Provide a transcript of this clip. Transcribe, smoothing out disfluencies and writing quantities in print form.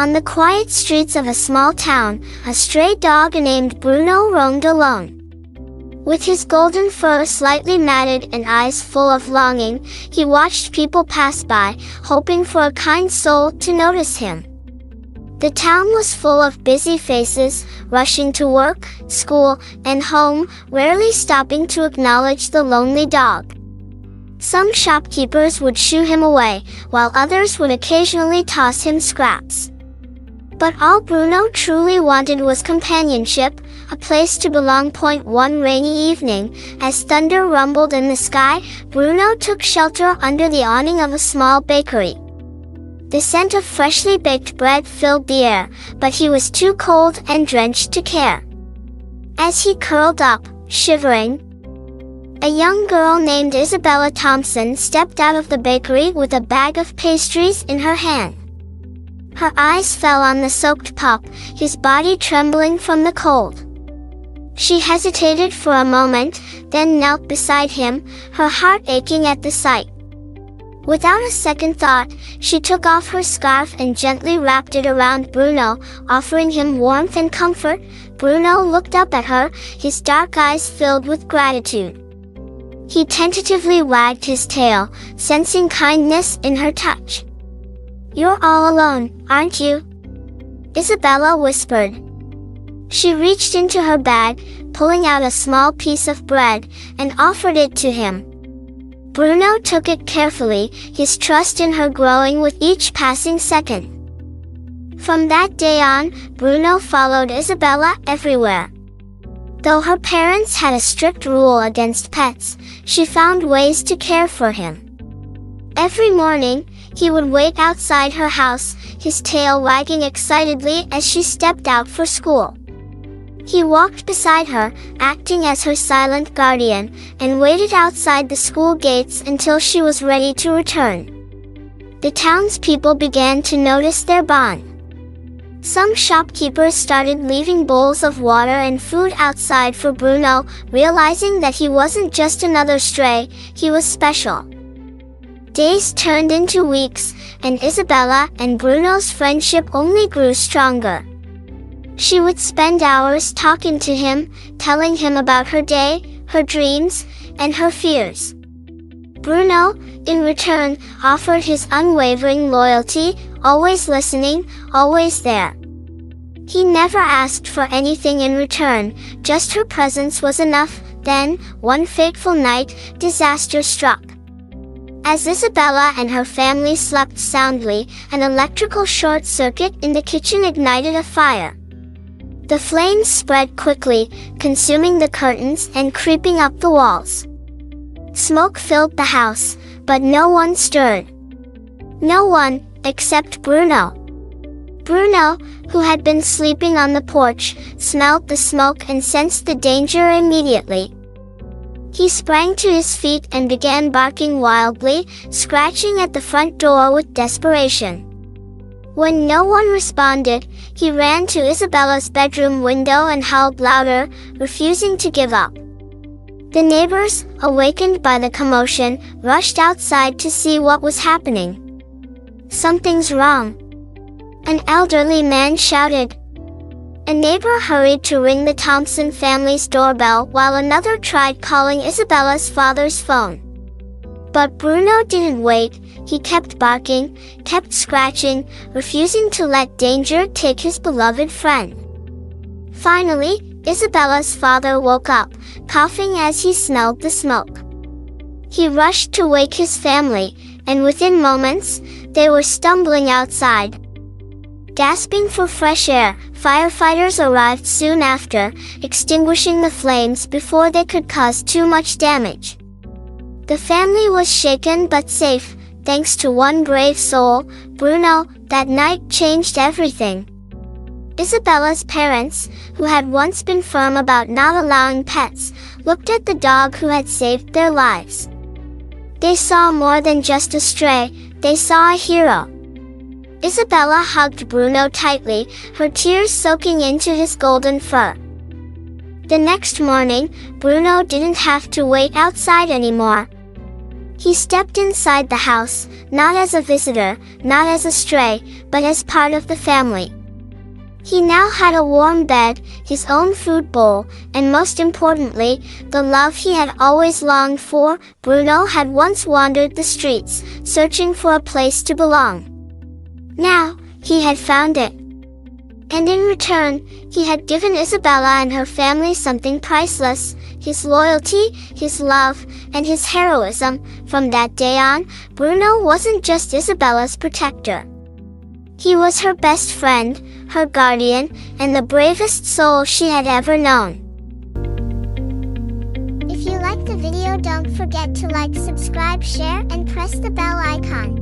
On the quiet streets of a small town, a stray dog named Bruno roamed alone. With his golden fur slightly matted and eyes full of longing, he watched people pass by, hoping for a kind soul to notice him. The town was full of busy faces, rushing to work, school, and home, rarely stopping to acknowledge the lonely dog. Some shopkeepers would shoo him away, while others would occasionally toss him scraps. But all Bruno truly wanted was companionship, a place to belong. One rainy evening, as thunder rumbled in the sky, Bruno took shelter under the awning of a small bakery. The scent of freshly baked bread filled the air, but he was too cold and drenched to care. As he curled up, shivering, a young girl named Isabella Thompson stepped out of the bakery with a bag of pastries in her hand. Her eyes fell on the soaked pup, his body trembling from the cold. She hesitated for a moment, then knelt beside him, her heart aching at the sight. Without a second thought, she took off her scarf and gently wrapped it around Bruno, offering him warmth and comfort. Bruno looked up at her, his dark eyes filled with gratitude. He tentatively wagged his tail, sensing kindness in her touch. "You're all alone, aren't you?" Isabella whispered. She reached into her bag, pulling out a small piece of bread, and offered it to him. Bruno took it carefully, his trust in her growing with each passing second. From that day on, Bruno followed Isabella everywhere. Though her parents had a strict rule against pets, she found ways to care for him. Every morning, he would wait outside her house, his tail wagging excitedly as she stepped out for school. He walked beside her, acting as her silent guardian, and waited outside the school gates until she was ready to return. The townspeople began to notice their bond. Some shopkeepers started leaving bowls of water and food outside for Bruno, realizing that he wasn't just another stray, he was special. Days turned into weeks, and Isabella and Bruno's friendship only grew stronger. She would spend hours talking to him, telling him about her day, her dreams, and her fears. Bruno, in return, offered his unwavering loyalty, always listening, always there. He never asked for anything in return, just her presence was enough. Then, one fateful night, disaster struck. As Isabella and her family slept soundly, an electrical short circuit in the kitchen ignited a fire. The flames spread quickly, consuming the curtains and creeping up the walls. Smoke filled the house, but no one stirred. No one, except Bruno. Bruno, who had been sleeping on the porch, smelled the smoke and sensed the danger immediately. He sprang to his feet and began barking wildly, scratching at the front door with desperation. When no one responded, he ran to Isabella's bedroom window and howled louder, refusing to give up. The neighbors, awakened by the commotion, rushed outside to see what was happening. "Something's wrong," an elderly man shouted. A neighbor hurried to ring the Thompson family's doorbell while another tried calling Isabella's father's phone. But Bruno didn't wait. He kept barking, kept scratching, refusing to let danger take his beloved friend. Finally, Isabella's father woke up, coughing as he smelled the smoke. He rushed to wake his family, and within moments, they were stumbling outside. Gasping for fresh air, firefighters arrived soon after, extinguishing the flames before they could cause too much damage. The family was shaken but safe, thanks to one brave soul, Bruno. That night changed everything. Isabella's parents, who had once been firm about not allowing pets, looked at the dog who had saved their lives. They saw more than just a stray, they saw a hero. Isabella hugged Bruno tightly, her tears soaking into his golden fur. The next morning, Bruno didn't have to wait outside anymore. He stepped inside the house, not as a visitor, not as a stray, but as part of the family. He now had a warm bed, his own food bowl, and most importantly, the love he had always longed for. Bruno had once wandered the streets, searching for a place to belong. Now, he had found it. And in return, he had given Isabella and her family something priceless, his loyalty, his love, and his heroism. From that day on, Bruno wasn't just Isabella's protector. He was her best friend, her guardian, and the bravest soul she had ever known. If you liked the video, don't forget to like, subscribe, share, and press the bell icon.